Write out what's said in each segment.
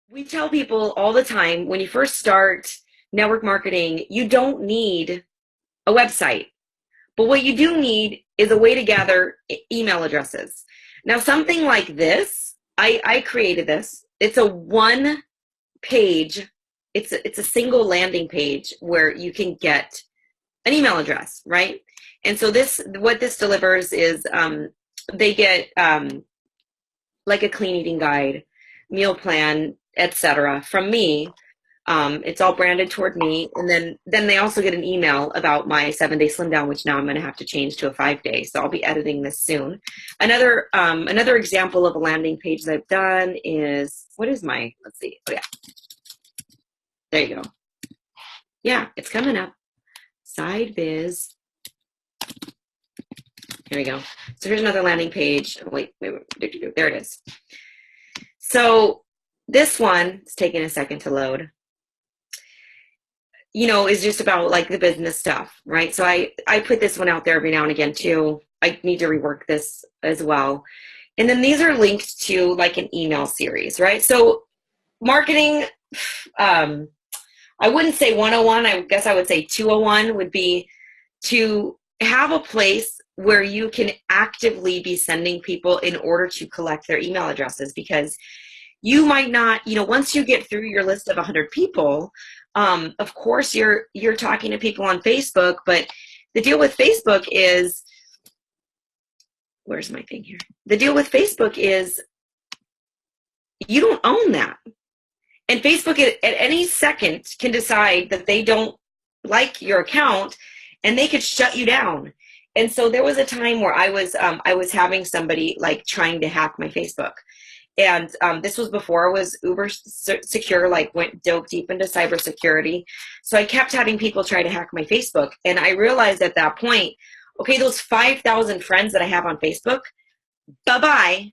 We tell people all the time when you first start network marketing, you don't need a website. But what you do need is a way to gather email addresses. Now, something like this, I created this. It's a one page, it's a single landing page where you can get an email address, right? And so what this delivers is they get like a clean eating guide, meal plan, etc. from me. It's all branded toward me, and then they also get an email about my 7-day slim down, which now I'm going to have to change to a 5-day. So I'll be editing this soon. Another example of a landing page that I've done is, what is my? Let's see. Oh yeah, there you go. Yeah, it's coming up. Side biz. Here we go. So here's another landing page. Wait, there it is. So this one is taking a second to load. Is just about like the business stuff, right? So I put this one out there every now and again too. I need to rework this as well. And then these are linked to like an email series, right? So marketing, I wouldn't say 101. I guess I would say 201 would be to have a place where you can actively be sending people in order to collect their email addresses, because you might not, once you get through your list of 100 people, of course you're talking to people on Facebook, but the deal with Facebook is, where's my thing here? The deal with Facebook is you don't own that. And Facebook at any second can decide that they don't like your account and they could shut you down. And so there was a time where I was having somebody like trying to hack my Facebook. And this was before it was uber secure, like dove deep into cybersecurity. So I kept having people try to hack my Facebook. And I realized at that point, okay, those 5,000 friends that I have on Facebook, bye-bye.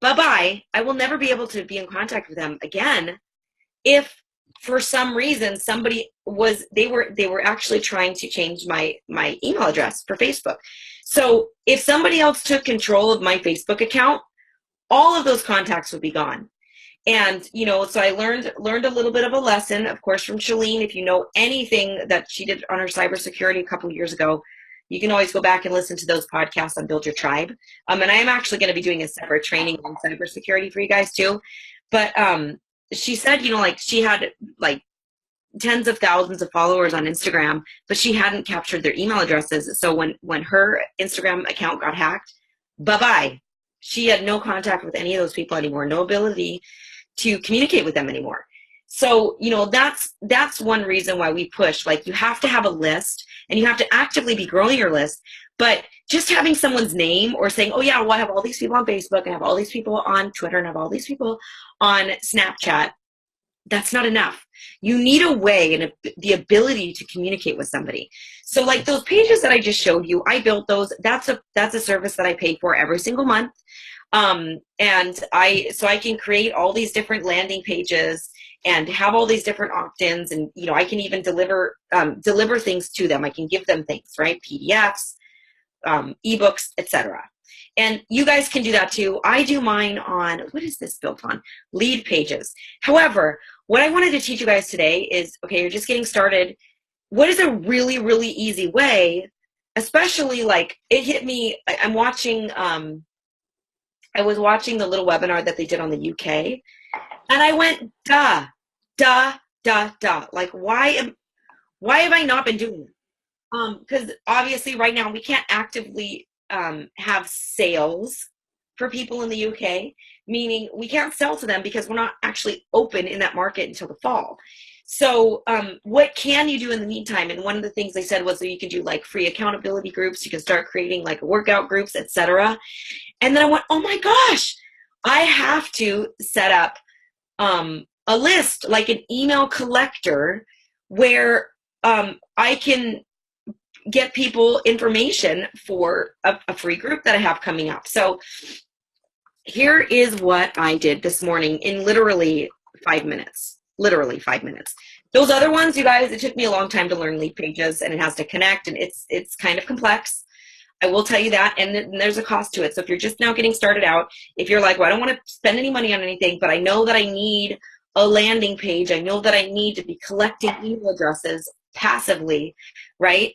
Bye-bye. I will never be able to be in contact with them again if for some reason they were actually trying to change my email address for Facebook. So if somebody else took control of my Facebook account, all of those contacts would be gone. And, so I learned a little bit of a lesson, of course, from Chalene. If you know anything that she did on her cybersecurity a couple of years ago, you can always go back and listen to those podcasts on Build Your Tribe. And I am actually going to be doing a separate training on cybersecurity for you guys too. But she said, like she had like tens of thousands of followers on Instagram, but she hadn't captured their email addresses. So when her Instagram account got hacked, bye-bye. She had no contact with any of those people anymore, no ability to communicate with them anymore. So, that's one reason why we push, like you have to have a list and you have to actively be growing your list. But just having someone's name or saying, oh yeah, well, I have all these people on Facebook and I have all these people on Twitter and I have all these people on Snapchat, that's not enough. You need a way and the ability to communicate with somebody. So like those pages that I just showed you, I built those. That's a service that I pay for every single month. And I can create all these different landing pages and have all these different opt-ins, and I can even deliver things to them. I can give them things, right? PDFs, ebooks, etc. And you guys can do that too. I do mine on, what is this built on? Lead Pages. However, what I wanted to teach you guys today is, okay, you're just getting started. What is a really, really easy way, especially like it hit me, I was watching the little webinar that they did on the UK, and I went, duh. Like, why have I not been doing it? Because obviously right now we can't actively have sales for people in the UK, meaning we can't sell to them because we're not actually open in that market until the fall. So what can you do in the meantime? And one of the things they said was that you can do like free accountability groups. You can start creating like workout groups, etc. And then I went, oh my gosh, I have to set up a list, like an email collector, where I can get people information for a free group that I have coming up. So here is what I did this morning in literally 5 minutes. Literally 5 minutes. Those other ones, you guys, it took me a long time to learn Lead Pages, and it has to connect, and it's kind of complex. I will tell you that, and there's a cost to it. So if you're just now getting started out, if you're like, well, I don't want to spend any money on anything, but I know that I need a landing page, I know that I need to be collecting email addresses passively, right?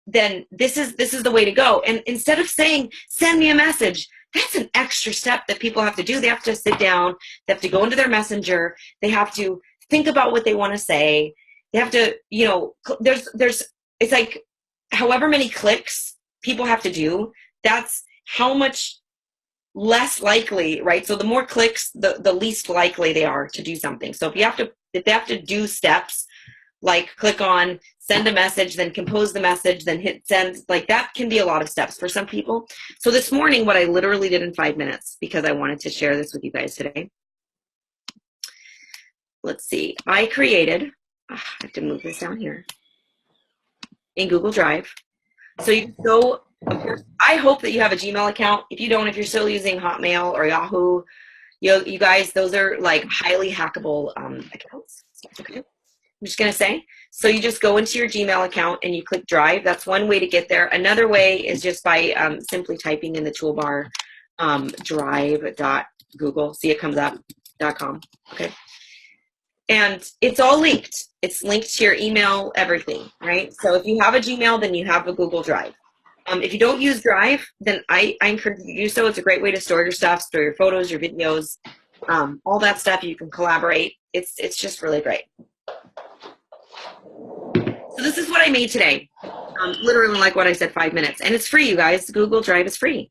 Then this is the way to go. And instead of saying, send me a message, that's an extra step that people have to do. They have to sit down, they have to go into their messenger, they have to think about what they want to say. They have to, you know, it's like however many clicks people have to do, that's how much less likely, right? So the more clicks, the least likely they are to do something. So if they have to do steps like click on send a message, then compose the message, then hit send, like that can be a lot of steps for some people. So this morning, what I literally did in 5 minutes, because I wanted to share this with you guys today. Let's see, I created, I have to move this down here, in Google Drive. So you go, of course, I hope that you have a Gmail account. If you don't, if you're still using Hotmail or Yahoo, you guys, those are like highly hackable accounts. Okay, I'm just gonna say, so you just go into your Gmail account and you click Drive. That's one way to get there. Another way is just by simply typing in the toolbar drive.google, see it comes up, .com, okay? And it's all linked. It's linked to your email, everything, right? So if you have a Gmail, then you have a Google Drive. If you don't use Drive, then I encourage you to do so. It's a great way to store your stuff, store your photos, your videos, all that stuff. You can collaborate. It's just really great. So this is what I made today. Literally like what I said, 5 minutes. And it's free, you guys. Google Drive is free.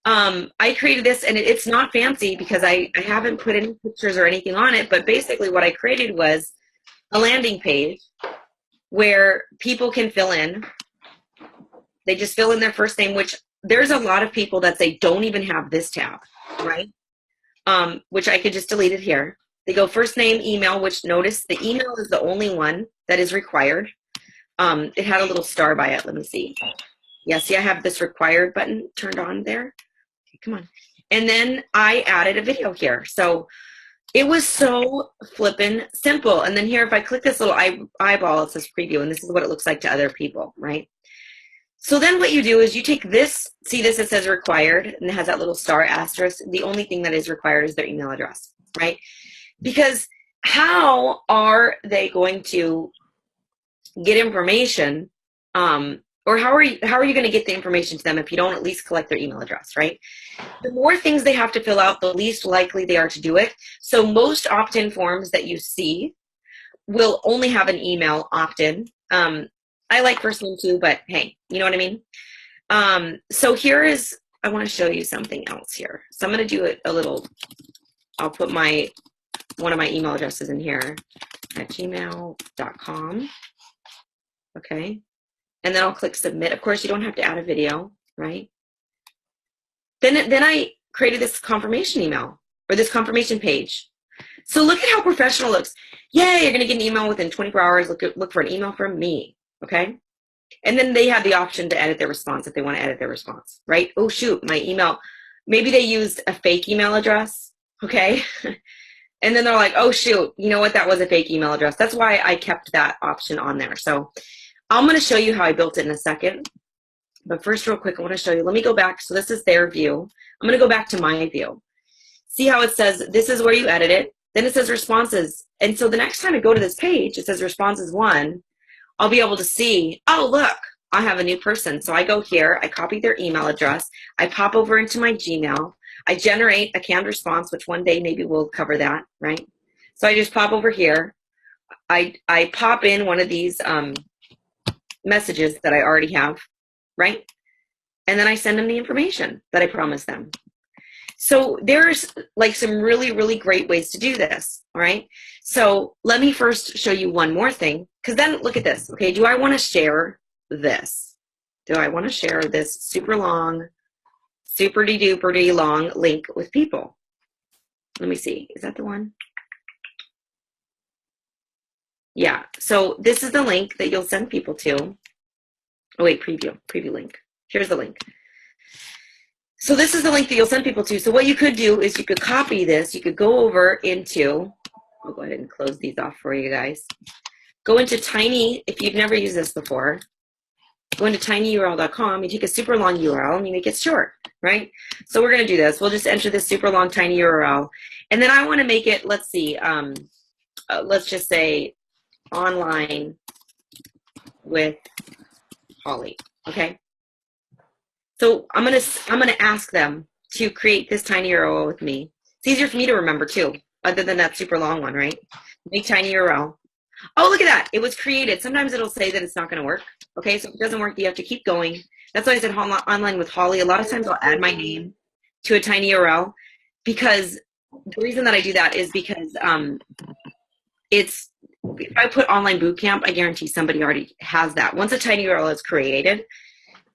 I created this, and it's not fancy because I haven't put any pictures or anything on it, but basically what I created was a landing page where people can fill in. They just fill in their first name, which there's a lot of people that say don't even have this tab, right? Which I could just delete it here. They go first name, email, which notice the email is the only one that is required. It had a little star by it. Let me see. Yeah, see, I have this required button turned on there. Okay, come on. And then I added a video here. So it was so flippin' simple. And then here, if I click this little eyeball, it says preview, and this is what it looks like to other people, right? So then what you do is you take this, see this, it says required, and it has that little star asterisk. The only thing that is required is their email address, right? Because how are they going to get information, or how are you going to get the information to them if you don't at least collect their email address, right? The more things they have to fill out, the least likely they are to do it. So most opt-in forms that you see will only have an email opt-in. I like first name too, but hey, you know what I mean? So here is, I want to show you something else here. So I'm going to do it a little, I'll put one of my email addresses in here at gmail.com. Okay. And then I'll click submit. Of course, you don't have to add a video, right? Then I created this confirmation email, or this confirmation page. So look at how professional it looks. Yay, you're going to get an email within 24 hours. Look for an email from me. Okay. And then they have the option to edit their response if they want to edit their response, right? Oh, shoot, my email. Maybe they used a fake email address. Okay. And then they're like, oh, shoot, you know what? That was a fake email address. That's why I kept that option on there. So I'm going to show you how I built it in a second. But first, real quick, I want to show you. Let me go back. So this is their view. I'm going to go back to my view. See how it says, this is where you edit it. Then it says responses. And so the next time I go to this page, it says responses 1. I'll be able to see, oh, look, I have a new person. So I go here, I copy their email address, I pop over into my Gmail, I generate a canned response, which one day maybe we'll cover that, right? So I just pop over here, I pop in one of these messages that I already have, right? And then I send them the information that I promised them. So there's like some really, really great ways to do this, all right? So let me first show you one more thing, because then look at this, okay? Do I want to share this? Do I want to share this super long, super-de-duper-de long link with people? Let me see, is that the one? Yeah, so this is the link that you'll send people to. Oh wait, preview link. Here's the link. So this is the link that you'll send people to. So what you could do is you could copy this. You could go over into, I'll go ahead and close these off for you guys. Go into Tiny, if you've never used this before, go into tinyurl.com. You take a super long URL and you make it short, right? So we're going to do this. We'll just enter this super long tiny URL. And then I want to make it, let's see, let's just say online with Holly. Okay. So I'm gonna ask them to create this tiny URL with me. It's easier for me to remember too, other than that super long one, right? Make tiny URL. Oh, look at that. It was created. Sometimes it'll say that it's not going to work. Okay, so if it doesn't work, you have to keep going. That's why I said online with Holly. A lot of times I'll add my name to a tiny URL, because the reason that I do that is because if I put online bootcamp, I guarantee somebody already has that. Once a tiny URL is created,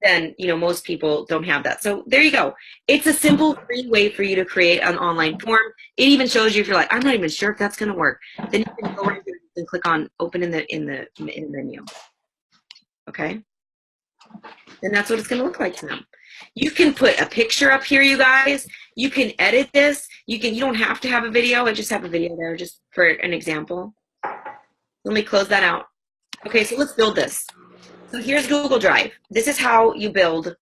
then most people don't have that. So there you go. It's a simple, free way for you to create an online form. It even shows you if you're like, I'm not even sure if that's going to work. Then you can go right there and click on open in the menu. Okay, and that's what it's going to look like now. You can put a picture up here, you guys. You can edit this. You don't have to have a video. I just have a video there just for an example. Let me close that out. Okay, so let's build this. So here's Google Drive. This is how you build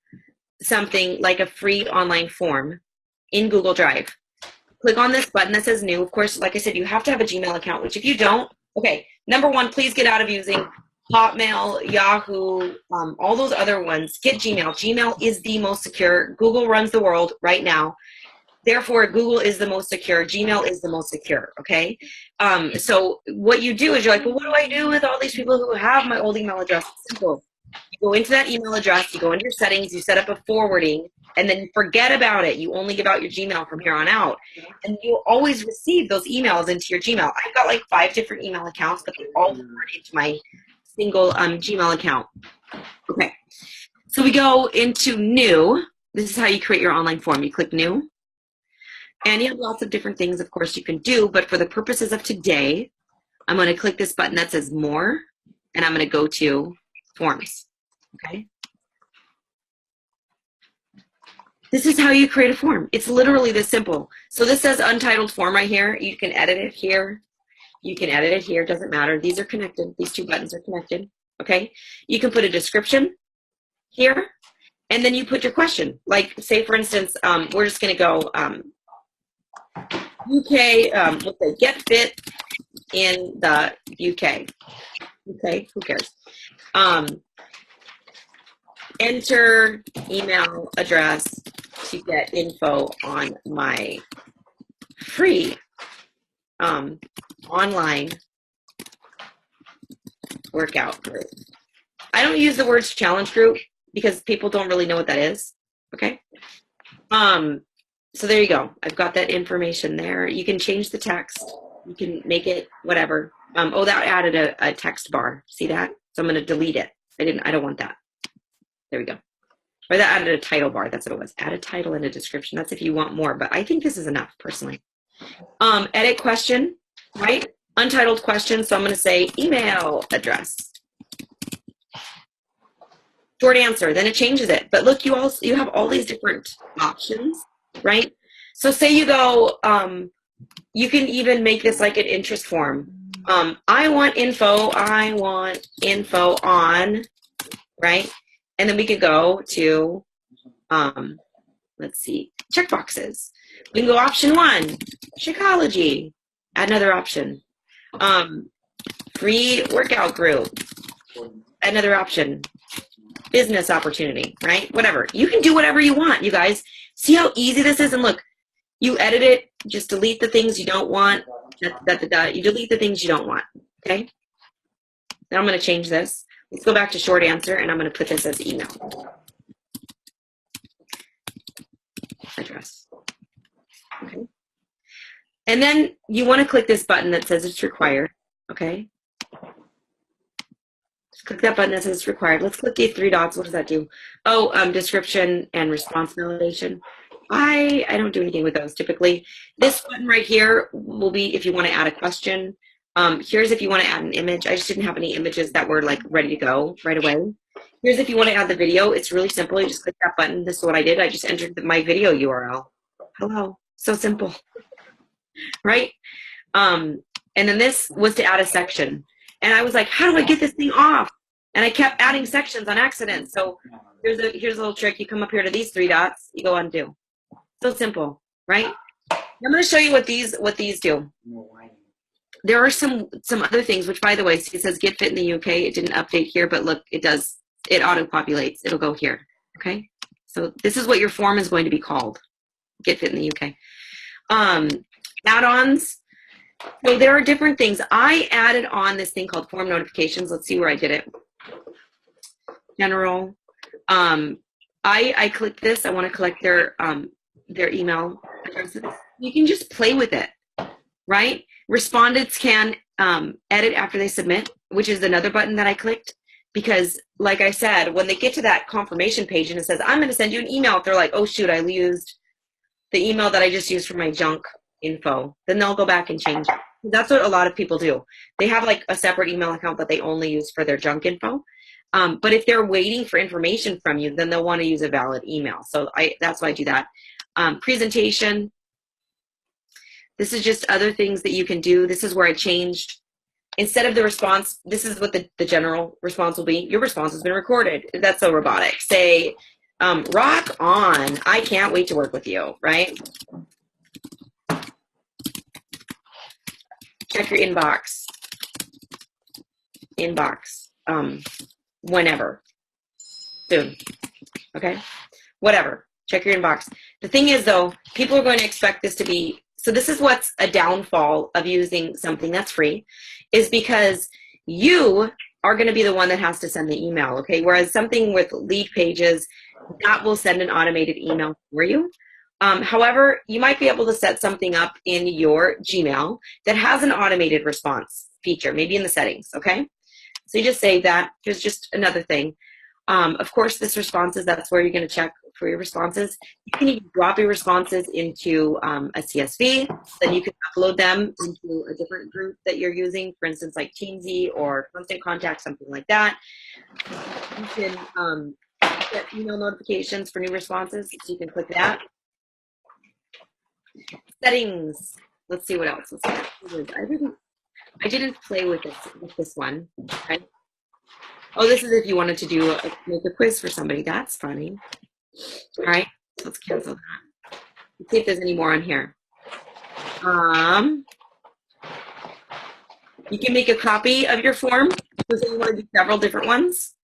something like a free online form in Google Drive. Click on this button that says new. Of course, like I said, you have to have a Gmail account, which if you don't, okay, number one, please get out of using Hotmail, Yahoo, all those other ones. Get Gmail. Gmail is the most secure. Google runs the world right now. Therefore, Google is the most secure. Gmail is the most secure, okay? So what you do is you're like, well, what do I do with all these people who have my old email address? It's simple. You go into that email address, you go into your settings, you set up a forwarding, and then you forget about it. You only give out your Gmail from here on out. And you'll always receive those emails into your Gmail. I've got like 5 different email accounts, but they all forward into my single Gmail account. Okay, so we go into new. This is how you create your online form. You click new. And you have lots of different things, of course, you can do, but for the purposes of today, I'm going to click this button that says more, and I'm going to go to forms, okay? This is how you create a form. It's literally this simple. So this says untitled form right here. You can edit it here. You can edit it here. Doesn't matter. These are connected. These 2 buttons are connected, okay? You can put a description here, and then you put your question. Like, say, for instance, we're just going to go UK, let's say get fit in the UK. Okay, who cares? Enter email address to get info on my free online workout group. I don't use the words challenge group because people don't really know what that is. Okay. So there you go. I've got that information there. You can change the text. You can make it whatever. Oh, that added a text bar. See that? So I'm going to delete it. I don't want that. There we go. Or that added a title bar. That's what it was. Add a title and a description. That's if you want more, but I think this is enough personally. Edit question, right? Untitled question. So I'm going to say email address. Short answer. Then it changes it. But look, you have all these different options. Right? So say you go, you can even make this like an interest form. I want info on, right? And then we could go to, let's see, checkboxes. We can go option 1, Shakeology, add another option. Free workout group, another option. Business opportunity, right? Whatever. You can do whatever you want, you guys. See how easy this is? And look, you edit it, just delete the things you don't want. You delete the things you don't want, okay? Now I'm going to change this. Let's go back to short answer, and I'm going to put this as email address, okay? And then you want to click this button that says it's required, okay? Click that button that says it's required. Let's click these 3 dots. What does that do? Oh, description and response validation. I don't do anything with those typically. This button right here will be if you want to add a question. Here's if you want to add an image. I just didn't have any images that were like ready to go right away. Here's if you want to add the video. It's really simple. You just click that button. This is what I did. I just entered my video URL. Hello. So simple. Right? And then this was to add a section. And I was like, how do I get this thing off? And I kept adding sections on accident. So here's a little trick. You come up here to these 3 dots. You go undo. So simple, right? I'm going to show you what these do. There are some other things, which by the way, it says Get Fit in the UK. It didn't update here, but look, it does. It auto-populates. It'll go here. Okay. So this is what your form is going to be called. Get Fit in the UK. Add-ons. So there are different things. I added on this thing called form notifications. Let's see where I did it. General. I clicked this. I want to collect their email addresses. You can just play with it, right? Respondents can edit after they submit, which is another button that I clicked, because like I said, when they get to that confirmation page and it says, I'm going to send you an email, if they're like, oh shoot, I used the email that I just used for my junk info, then they'll go back and change it. That's what a lot of people do. They have like a separate email account that they only use for their junk info. But if they're waiting for information from you, then they'll want to use a valid email. So that's why I do that. Presentation. This is just other things that you can do. This is where I changed. Instead of the response, this is what the general response will be. Your response has been recorded. That's so robotic. Say, rock on. I can't wait to work with you, right? Check your inbox. Whenever. Soon. Okay? Whatever. Check your inbox. The thing is, though, people are going to expect this to be, so this is what's a downfall of using something that's free, is because you are going to be the one that has to send the email, okay? Whereas something with lead pages, that will send an automated email for you. However, you might be able to set something up in your Gmail that has an automated response feature, maybe in the settings, okay? So you just save that. Here's just another thing. Of course, this responses, that's where you're going to check for your responses. You can even drop your responses into a CSV. Then you can upload them into a different group that you're using, for instance, like Teamsy or Constant Contact, something like that. You can get email notifications for new responses, so you can click that. Settings. Let's see what else. I didn't play with this one. Okay. Oh, this is if you wanted to make a quiz for somebody. That's funny. All right, so let's cancel that. Let's see if there's any more on here. You can make a copy of your form. So you want to do several different ones.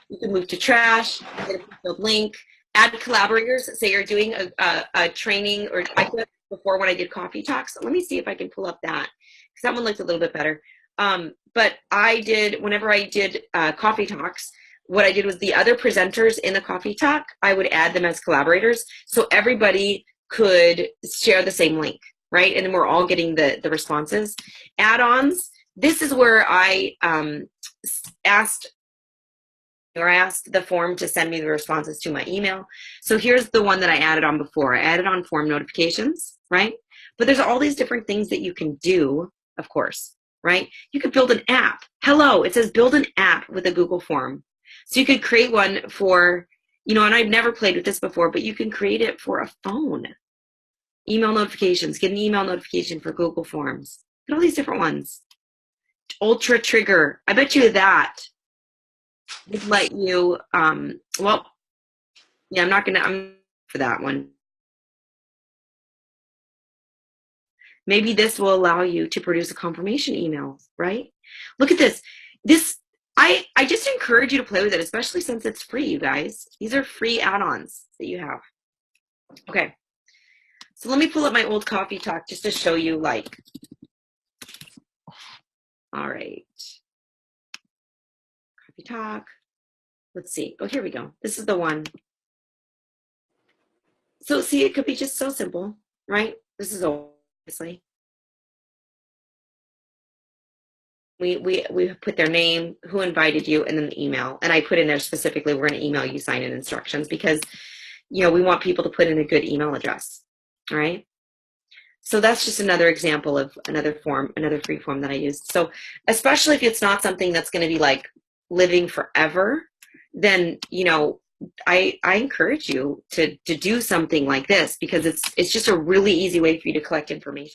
You can move to trash, get a fulfilled link, add collaborators. Say you're doing a training, or I did before when I did coffee talks. Let me see if I can pull up that, because that one looked a little bit better. But whenever I did coffee talks, what I did was the other presenters in the coffee talk, I would add them as collaborators so everybody could share the same link, right? And then we're all getting the responses. Add-ons, this is where I asked the form to send me the responses to my email. So here's the one that I added on before. I added on form notifications, right? But there's all these different things that you can do, of course, right? You could build an app. Hello, it says build an app with a Google form. So you could create one for, and I've never played with this before, but you can create it for a phone. Email notifications, get an email notification for Google Forms. Get all these different ones. Ultra Trigger, I bet you that would let you, I'm for that one. Maybe this will allow you to produce a confirmation email, right? Look at this. I just encourage you to play with it, especially since it's free, you guys. These are free add-ons that you have. Okay. So let me pull up my old coffee talk just to show you, all right. Coffee talk. Let's see. Oh, here we go. This is the one. So see, it could be just so simple, right? This is obviously. We put their name, who invited you, and then the email. And I put in there specifically, we're going to email you sign-in instructions because, we want people to put in a good email address, all right? So that's just another example of another free form that I used. So especially if it's not something that's going to be like living forever, then, I encourage you to do something like this because it's just a really easy way for you to collect information.